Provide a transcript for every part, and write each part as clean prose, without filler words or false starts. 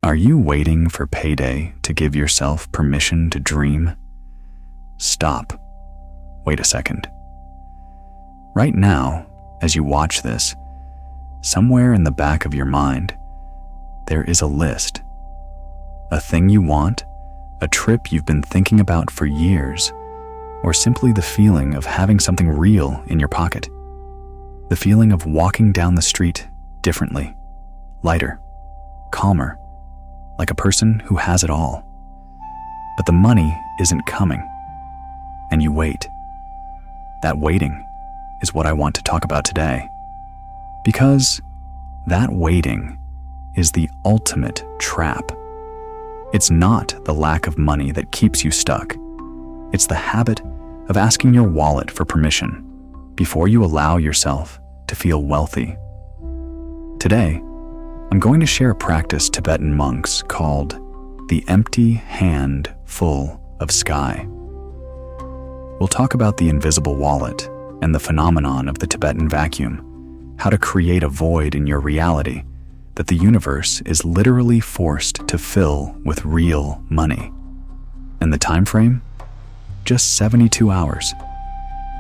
Are you waiting for payday to give yourself permission to dream? Stop. Wait a second. Right now, as you watch this, somewhere in the back of your mind, there is a list. A thing you want, a trip you've been thinking about for years, or simply the feeling of having something real in your pocket. The feeling of walking down the street differently, lighter, calmer, like a person who has it all. But the money isn't coming, and you wait. That waiting is what I want to talk about today. Because that waiting is the ultimate trap. It's not the lack of money that keeps you stuck. It's the habit of asking your wallet for permission before you allow yourself to feel wealthy. Today, I'm going to share a practice Tibetan monks called the empty hand full of sky. We'll talk about the invisible wallet and the phenomenon of the Tibetan vacuum, how to create a void in your reality that the universe is literally forced to fill with real money. And the time frame? Just 72 hours.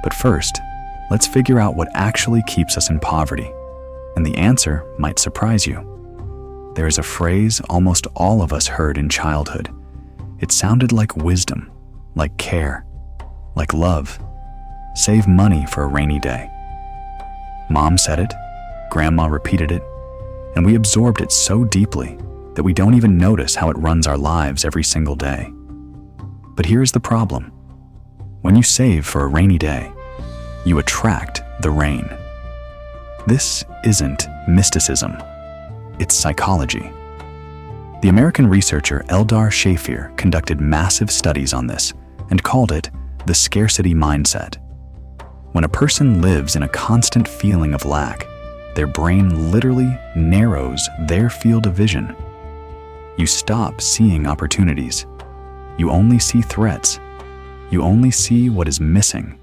But first, let's figure out what actually keeps us in poverty. And the answer might surprise you. There is a phrase almost all of us heard in childhood. It sounded like wisdom, like care, like love. Save money for a rainy day. Mom said it, Grandma repeated it, and we absorbed it so deeply that we don't even notice how it runs our lives every single day. But here's the problem. When you save for a rainy day, you attract the rain. This isn't mysticism. It's psychology. The American researcher Eldar Shafir conducted massive studies on this and called it the scarcity mindset. When a person lives in a constant feeling of lack, their brain literally narrows their field of vision. You stop seeing opportunities. You only see threats. You only see what is missing.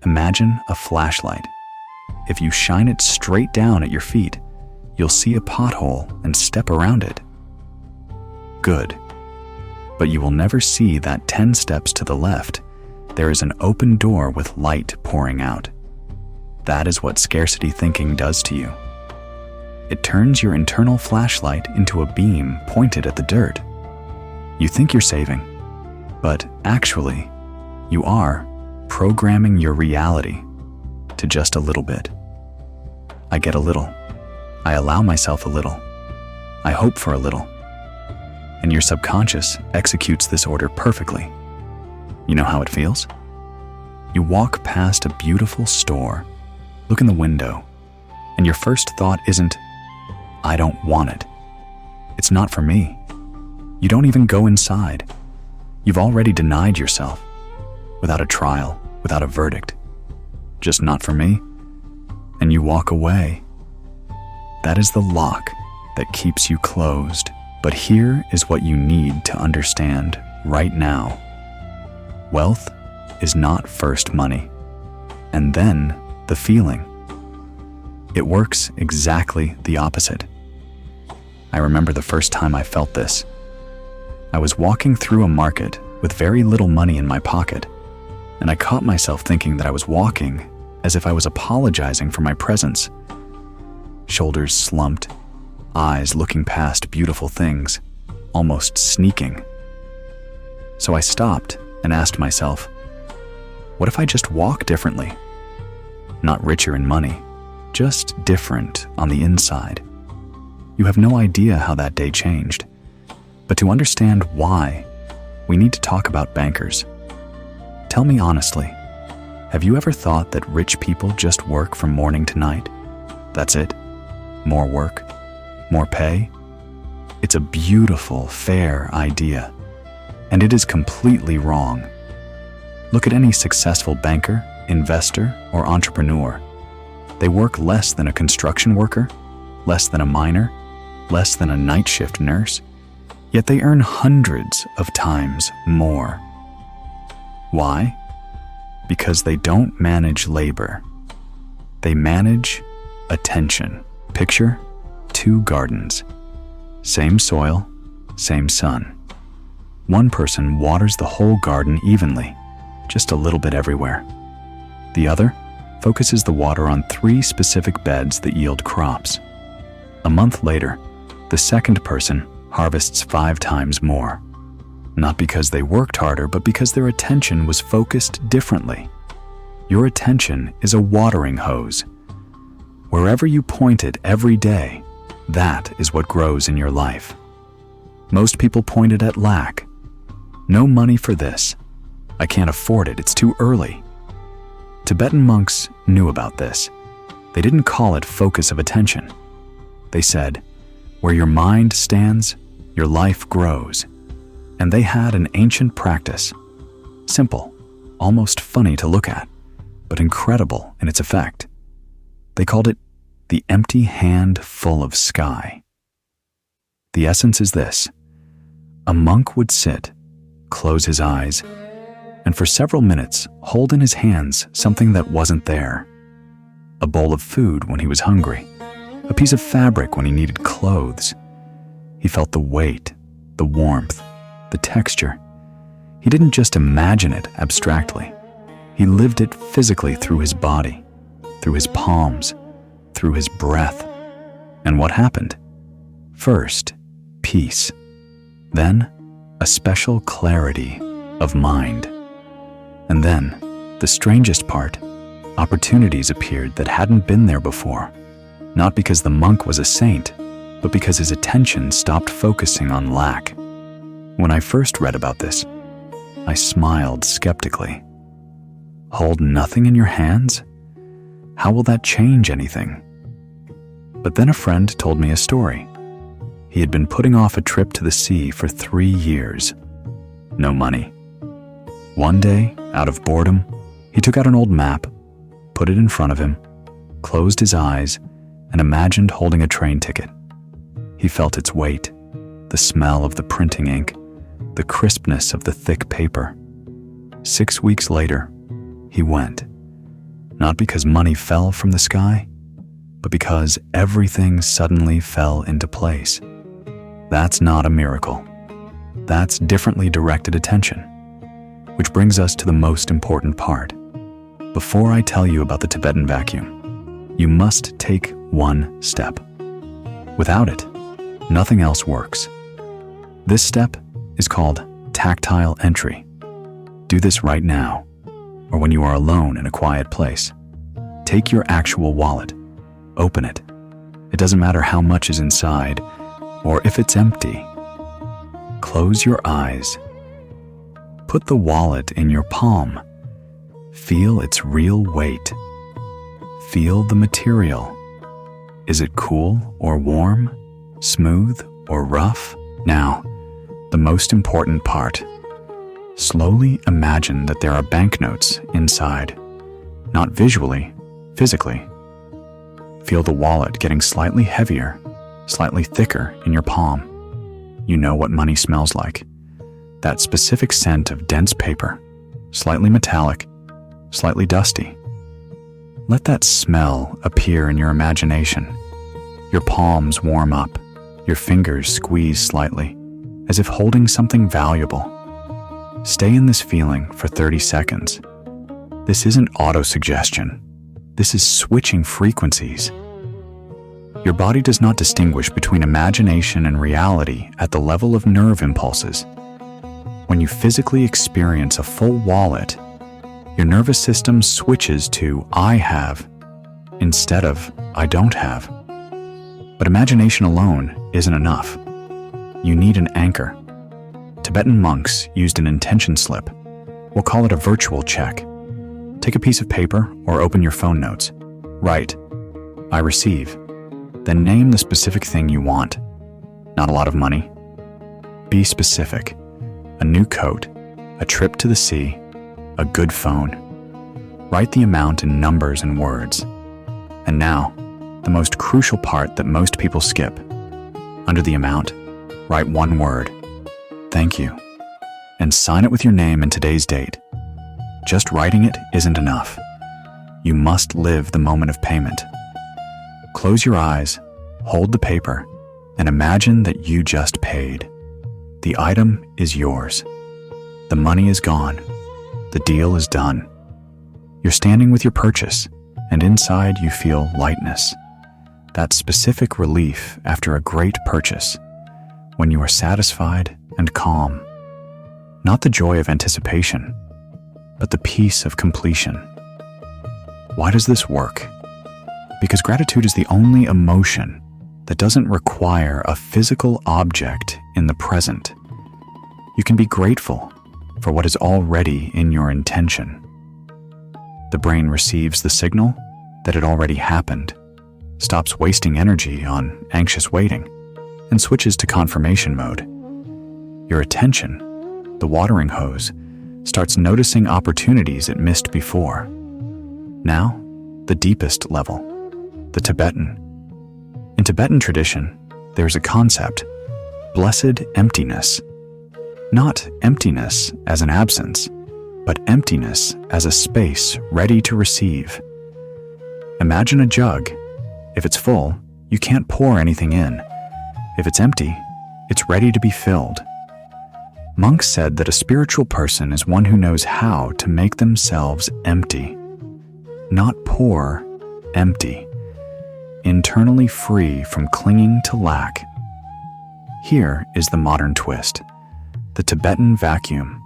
Imagine a flashlight. If you shine it straight down at your feet, you'll see a pothole and step around it. Good. But you will never see that 10 steps to the left, there is an open door with light pouring out. That is what scarcity thinking does to you. It turns your internal flashlight into a beam pointed at the dirt. You think you're saving, but actually, you are programming your reality to just a little bit. I get a little. I allow myself a little. I hope for a little. And your subconscious executes this order perfectly. You know how it feels? You walk past a beautiful store, look in the window, and your first thought isn't, I don't want it. It's not for me. You don't even go inside. You've already denied yourself, without a trial, without a verdict. Just not for me. And you walk away. That is the lock that keeps you closed. But here is what you need to understand right now. Wealth is not first money, and then the feeling. It works exactly the opposite. I remember the first time I felt this. I was walking through a market with very little money in my pocket, and I caught myself thinking that I was walking as if I was apologizing for my presence. Shoulders slumped, eyes looking past beautiful things, almost sneaking. So I stopped and asked myself, what if I just walk differently? Not richer in money, just different on the inside. You have no idea how that day changed. But to understand why, we need to talk about bankers. Tell me honestly, have you ever thought that rich people just work from morning to night? That's it? More work? More pay? It's a beautiful, fair idea, and it is completely wrong. Look at any successful banker, investor, or entrepreneur. They work less than a construction worker, less than a miner, less than a night shift nurse, yet they earn hundreds of times more. Why? Because they don't manage labor. They manage attention. Picture 2 gardens. Same soil, same sun. One person waters the whole garden evenly, just a little bit everywhere. The other focuses the water on 3 specific beds that yield crops. A month later, the second person harvests 5 times more. Not because they worked harder, but because their attention was focused differently. Your attention is a watering hose. Wherever you point it every day, that is what grows in your life. Most people point it at lack. No money for this. I can't afford it, it's too early. Tibetan monks knew about this. They didn't call it focus of attention. They said, where your mind stands, your life grows. And they had an ancient practice. Simple, almost funny to look at, but incredible in its effect. They called it the empty hand full of sky. The essence is this. A monk would sit, close his eyes, and for several minutes hold in his hands something that wasn't there. A bowl of food when he was hungry, a piece of fabric when he needed clothes. He felt the weight, the warmth, the texture. He didn't just imagine it abstractly. He lived it physically through his body, through his palms, through his breath. And what happened? First, peace. Then, a special clarity of mind. And then, the strangest part, opportunities appeared that hadn't been there before. Not because the monk was a saint, but because his attention stopped focusing on lack. When I first read about this, I smiled skeptically. Hold nothing in your hands? How will that change anything? But then a friend told me a story. He had been putting off a trip to the sea for 3 years. No money. One day, out of boredom, he took out an old map, put it in front of him, closed his eyes, and imagined holding a train ticket. He felt its weight, the smell of the printing ink, the crispness of the thick paper. 6 weeks later, he went. Not because money fell from the sky, but because everything suddenly fell into place. That's not a miracle. That's differently directed attention. Which brings us to the most important part. Before I tell you about the Tibetan Vacuum, you must take one step. Without it, nothing else works. This step is called tactile entry. Do this right now, or when you are alone in a quiet place. Take your actual wallet, open it. It doesn't matter how much is inside, or if it's empty. Close your eyes. Put the wallet in your palm. Feel its real weight. Feel the material. Is it cool or warm? Smooth or rough? Now, the most important part. Slowly imagine that there are banknotes inside. Not visually, physically. Feel the wallet getting slightly heavier, slightly thicker in your palm. You know what money smells like. That specific scent of dense paper, slightly metallic, slightly dusty. Let that smell appear in your imagination. Your palms warm up, your fingers squeeze slightly, as if holding something valuable. Stay in this feeling for 30 seconds. This isn't auto-suggestion. This is switching frequencies. Your body does not distinguish between imagination and reality at the level of nerve impulses. When you physically experience a full wallet, your nervous system switches to I have instead of I don't have. But imagination alone isn't enough. You need an anchor. Tibetan monks used an intention slip. We'll call it a virtual check. Take a piece of paper or open your phone notes. Write, I receive. Then name the specific thing you want. Not a lot of money. Be specific. A new coat, a trip to the sea, a good phone. Write the amount in numbers and words. And now, the most crucial part that most people skip. Under the amount, write one word, thank you, and sign it with your name and today's date. Just writing it isn't enough. You must live the moment of payment. Close your eyes, hold the paper, and imagine that you just paid. The item is yours. The money is gone. The deal is done. You're standing with your purchase, and inside you feel lightness. That specific relief after a great purchase, when you are satisfied and calm. Not the joy of anticipation, but the peace of completion. Why does this work? Because gratitude is the only emotion that doesn't require a physical object in the present. You can be grateful for what is already in your intention. The brain receives the signal that it already happened, stops wasting energy on anxious waiting, and switches to confirmation mode. Your attention, the watering hose, starts noticing opportunities it missed before. Now, the deepest level, the Tibetan. In Tibetan tradition, there's a concept, blessed emptiness. Not emptiness as an absence, but emptiness as a space ready to receive. Imagine a jug. If it's full, you can't pour anything in. If it's empty, it's ready to be filled. Monks said that a spiritual person is one who knows how to make themselves empty. Not poor, empty. Internally free from clinging to lack. Here is the modern twist, the Tibetan vacuum.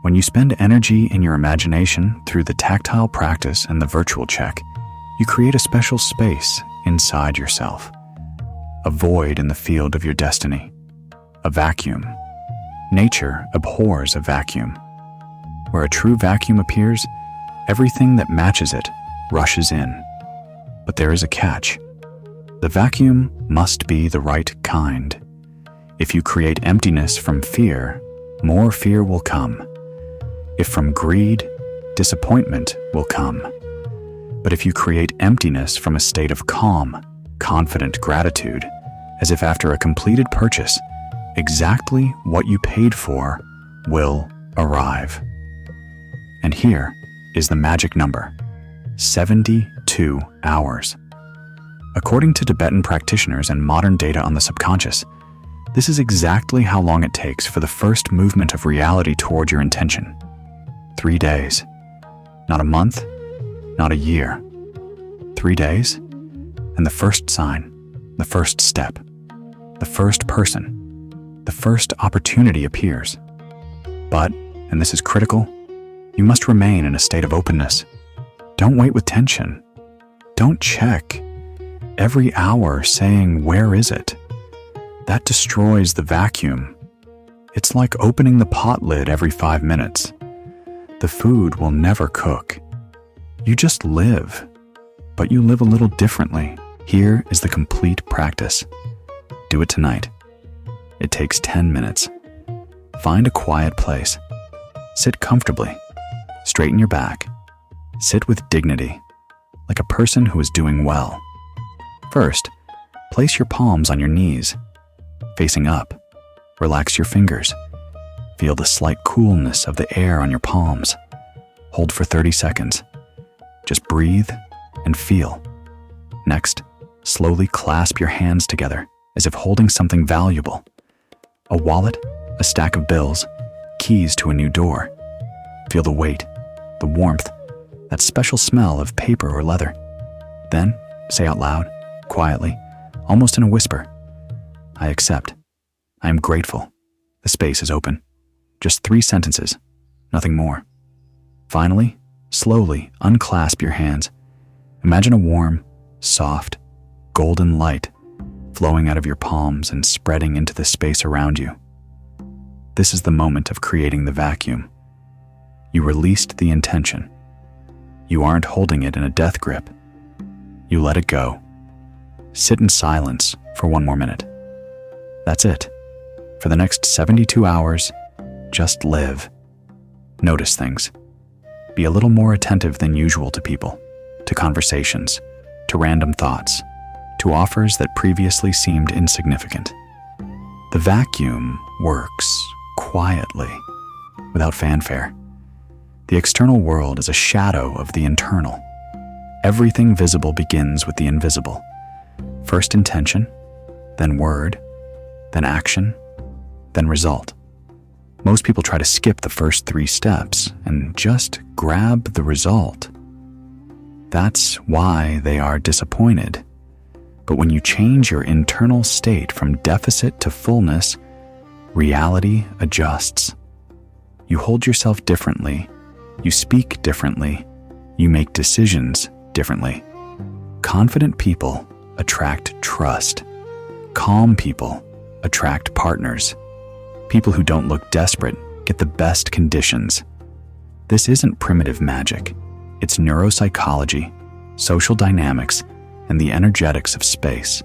When you spend energy in your imagination through the tactile practice and the virtual check, you create a special space inside yourself. A void in the field of your destiny. A vacuum. Nature abhors a vacuum. Where a true vacuum appears, everything that matches it rushes in. But there is a catch. The vacuum must be the right kind. If you create emptiness from fear, more fear will come. If from greed, disappointment will come. But if you create emptiness from a state of calm, confident gratitude, as if after a completed purchase, exactly what you paid for will arrive. And here is the magic number, 72 hours. According to Tibetan practitioners and modern data on the subconscious, this is exactly how long it takes for the first movement of reality toward your intention. 3 days. Not a month, not a year. 3 days, and the first sign, the first step, the first person, the first opportunity appears. But, and this is critical, you must remain in a state of openness. Don't wait with tension. Don't check every hour saying, "Where is it?" That destroys the vacuum. It's like opening the pot lid every 5 minutes. The food will never cook. You just live, but you live a little differently. Here is the complete practice. Do it tonight. It takes 10 minutes. Find a quiet place. Sit comfortably. Straighten your back. Sit with dignity, like a person who is doing well. First, place your palms on your knees, facing up. Relax your fingers. Feel the slight coolness of the air on your palms. Hold for 30 seconds. Just breathe and feel. Next, slowly clasp your hands together as if holding something valuable. A wallet, a stack of bills, keys to a new door. Feel the weight, the warmth, that special smell of paper or leather. Then, say out loud, quietly, almost in a whisper, "I accept. I am grateful. The space is open." Just 3 sentences, nothing more. Finally, slowly unclasp your hands. Imagine a warm, soft, golden light flowing out of your palms and spreading into the space around you. This is the moment of creating the vacuum. You released the intention. You aren't holding it in a death grip. You let it go. Sit in silence for 1 more minute. That's it. For the next 72 hours, just live. Notice things. Be a little more attentive than usual to people, to conversations, to random thoughts, to offers that previously seemed insignificant. The vacuum works quietly, without fanfare. The external world is a shadow of the internal. Everything visible begins with the invisible. First intention, then word, then action, then result. Most people try to skip the first 3 steps and just grab the result. That's why they are disappointed. But when you change your internal state from deficit to fullness, reality adjusts. You hold yourself differently, you speak differently, you make decisions differently. Confident people attract trust. Calm people attract partners. People who don't look desperate get the best conditions. This isn't primitive magic. It's neuropsychology, social dynamics, and the energetics of space.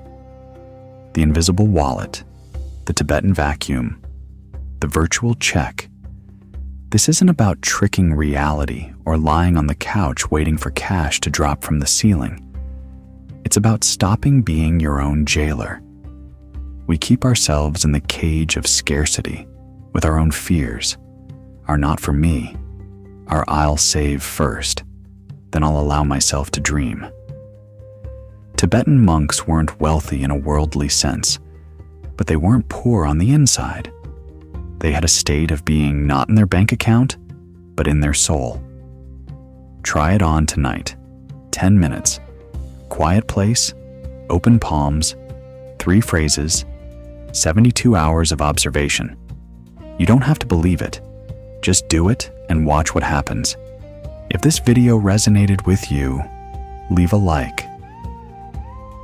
The invisible wallet, the Tibetan vacuum, the virtual check. This isn't about tricking reality or lying on the couch waiting for cash to drop from the ceiling. It's about stopping being your own jailer. We keep ourselves in the cage of scarcity with our own fears, our not for me, our I'll save first, then I'll allow myself to dream. Tibetan monks weren't wealthy in a worldly sense, but they weren't poor on the inside. They had a state of being not in their bank account, but in their soul. Try it on tonight. 10 minutes. Quiet place, open palms, 3 phrases, 72 hours of observation. You don't have to believe it. Just do it and watch what happens. If this video resonated with you, leave a like.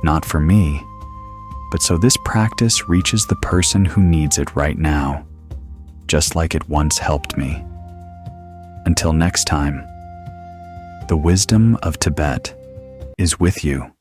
Not for me, but so this practice reaches the person who needs it right now, just like it once helped me. Until next time, the wisdom of Tibet is with you.